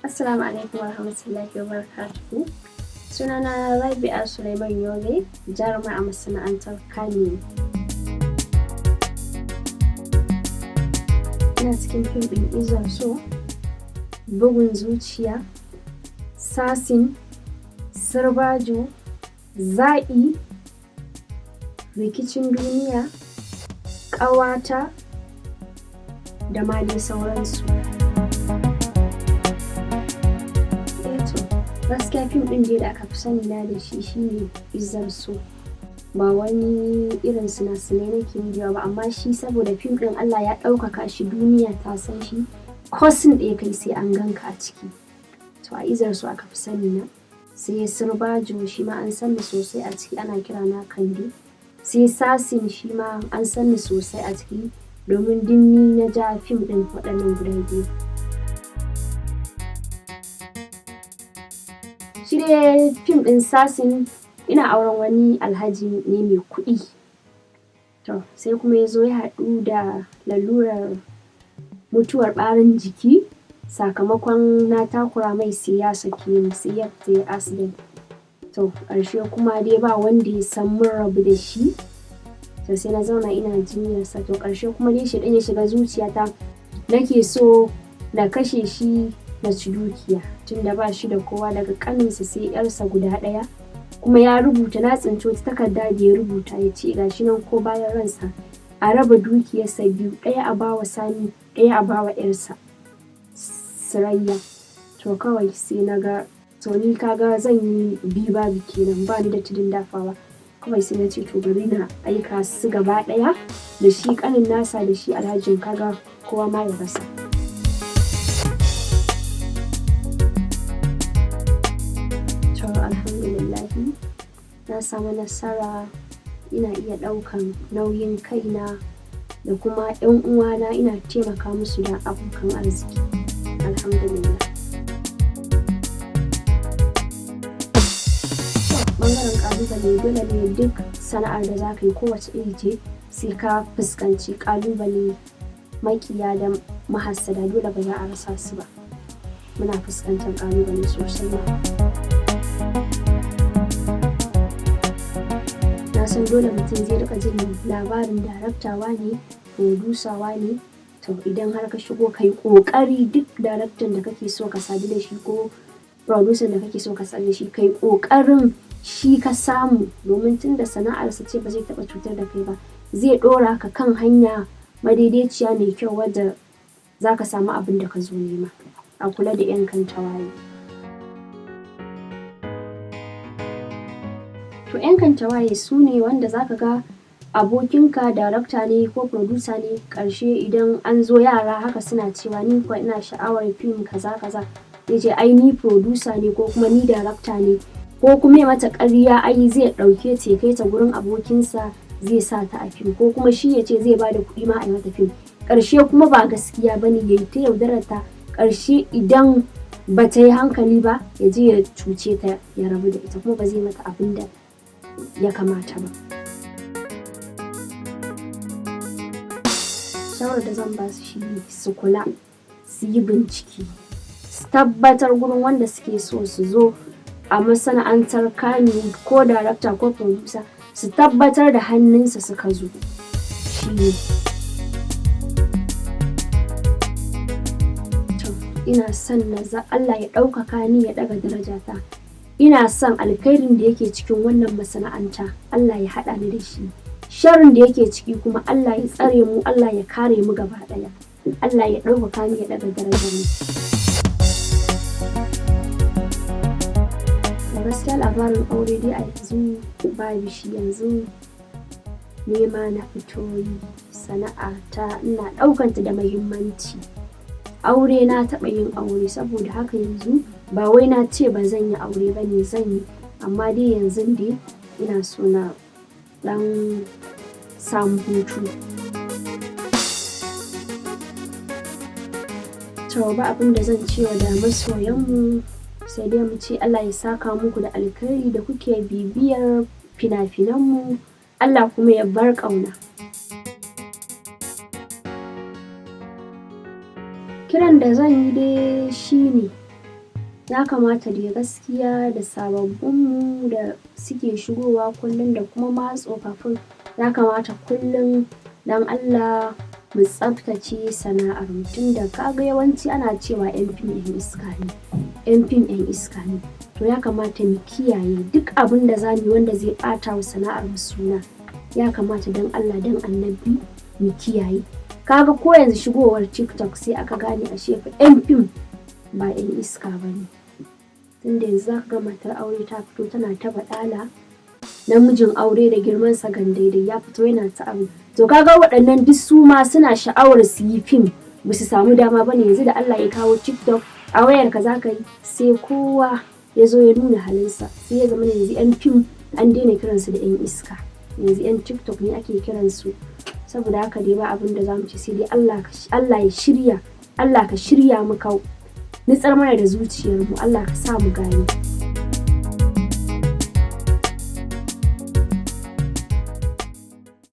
Assalamu alaikum warahmatullahi wabarakatuhu. Sunana Rabi'a Sulaiman Yobe, jaruma a masana'antar Kannywood. Ina cikin fim ɗin Izar So, Bugun Zuciya, Sasin, Sirbajo, Zaɓi, Rikicin Duniya, Ƙawata da ma dai sauransu. Gaskiya fim ɗin da aka fi sani na da shi shine Izar So. Ba wani irin sina-sinai nake yi ba, amma shi saboda fim ɗin Allah ya ɗaukaka shi, duniya ta san shi, kosin ɗaya kai sai an ganka a ciki. To a Izar So aka fi sani na. Sai Sirbajo shi ma an san ni sosai a ciki, ana kira na Kande. Sai Sasin shi ma an san ni sosai a ciki domin dinni na ja fim ɗin waɗannan guda biyu. Shi dai fim ɗin Sasin ina auren wani alhaji ne mai kuɗi. To sai kuma ya zo ya haɗu da lalurar mutuwar ɓarin jiki sakamakon na takura mai sai ya sake ni, sai ya fita accident. To ƙarshe kuma dai ba wanda ya san mun rabu da shi. To sai na zauna ina jinyarsa. To ƙarshe kuma dai shi ɗan ya shiga zuciyata, nake so na kashe shi na ci dukiya tunda ba shi da kowa daga ƙaninsa sai 'yarsa guda ɗaya. Kuma ya rubuta, na tsinci wata takarda da ya rubuta ya ce gashi nan ko bayan ransa a raba dukiyarsa biyu, ɗaya a bawa Sani, ɗaya a bawa 'yarsa Surayya. To kawai sai na ga to ni kaga zan yi bi babu kenan, ba ni da tudun dafawa. Kawai sai na ce to bari na aika su gaba ɗaya da shi ƙanin nasa da shi alhajin, kaga kowa ma ya rasa. Alhamdulillahi na samu nasara, ina iya ɗaukan nauyin kaina da kuma 'yan uwana, ina taimaka musu da abokan arziki. Alhamdulillah. Ɓangaren ƙalubale dole ne duk sana'ar da za ka yi kowace iri ce sai ka fuskanci ƙalubale, maƙiya da mahassada dole ba za a rasa su ba. Muna fuskantar ƙalubale sosai ma. San dole mutum zai rika jin labarin daraktawa ne, produsawa ne. To idan har ka shigo kai kokari duk daraktan da kake so ka sadu da shi ko producer da kake so ka sadu da shi, kai kokarin shi ka samu, domin tunda sana'arsa ce ba zai taba cutar da kai ba, zai dora ka kan hanya madaidaiciya mai kyau wadda zaka samu abin da ka zo nema. A kula da 'yan kantawaye. To 'yan kantawaye su ne wanda za ka ga abokinka darakta ne ko producer ne, ƙarshe idan an zo yara haka suna cewa ni kuwa ina sha'awar fim kaza kaza, ya ce ai ni producer ne ko kuma ni darakta ne, ko kuma mata ƙarya ai zai ɗauke ta kai ta gurin abokinsa zai sa ta a fim, ko kuma shi ya ce zai ba da kuɗi ma a yi mata fim. Ƙarshe kuma ba gaskiya ba ne, ya yi ta yaudarar ta, ƙarshe idan ba ta yi hankali ba ya je ya cuce ta ya rabu da ita, kuma ba zai mata abin da ya kamata ba. Shawarar da zan ba su shi ne su kula, su yi bincike, su tabbatar gurin wanda suke so su zo a masana'antar Kannywood ko darakta ko producer, su tabbatar da hannunsa suka zo. Shi ne. Ina son Allah ya ɗaukaka ni, ya ɗaga darajata. Ina son alkhairin da yake cikin wannan masana'anta Allah ya haɗa ni da shi. Sharrin da yake ciki kuma Allah ya tsare mu, Allah ya kare mu gaba ɗaya. Allah ya ɗaukaka ni, ya ɗaga darajar mu. Da gaskiya labarin aure dai a yanzu babu shi, yanzu nema na fito yi, sana'ata ina ɗaukanta da muhimmanci. Aure na taɓa yin aure, saboda haka yanzu ba wai na ce ba zan yi aure ba ne, zan yi, amma dai yanzu dai ina so na ɗan samu hutu. To ba abin da zan ce wa da masoyanmu sai dai mu ce Allah ya saka muku da alkhairi da kuke bibiyar fina-finanmu, Allah kuma ya bar ƙauna. Kiran da zan yi dai shi ne ya kamata dai gaskiya da sababbinmu da suke shigowa kullum da kuma ma tsofaffin ya kamata kullum dan Allah mu tsaftace sana'ar mu, tunda kaga yawanci ana cewa 'yan fim 'yan iska ne, 'yan fim 'yan iska ne. To ya kamata mu kiyaye duk abin da za mu yi wanda zai ɓata wa sana'ar mu suna. Ya kamata dan Allah dan Annabi mu kiyaye. Kaga ko yanzu shigowar TikTok sai aka gane ashe fa 'yan fim ba 'yan iska ba ne. Tunda yanzu za ka ga matar aure ta fito tana ta baɗala, namijin aure da girman sa gandaidai ya fito yana ta abu. To kaga waɗannan duk su ma suna sha'awar su yi fim ba su samu dama ba ne. Yanzu da Allah ya kawo TikTok a wayarka za ka yi sai kowa ya zo ya nuna halinsa, sai ya zama yanzu 'yan fim an daina kiransu da 'yan iska, yanzu 'yan TikTok ne ake kiransu. Saboda haka dai ba abin da za mu ci sai dai Allah ya shirya, Allah ka shirya mu ka nutsar mana da zuciyarmu, Allah ka sa mu gane.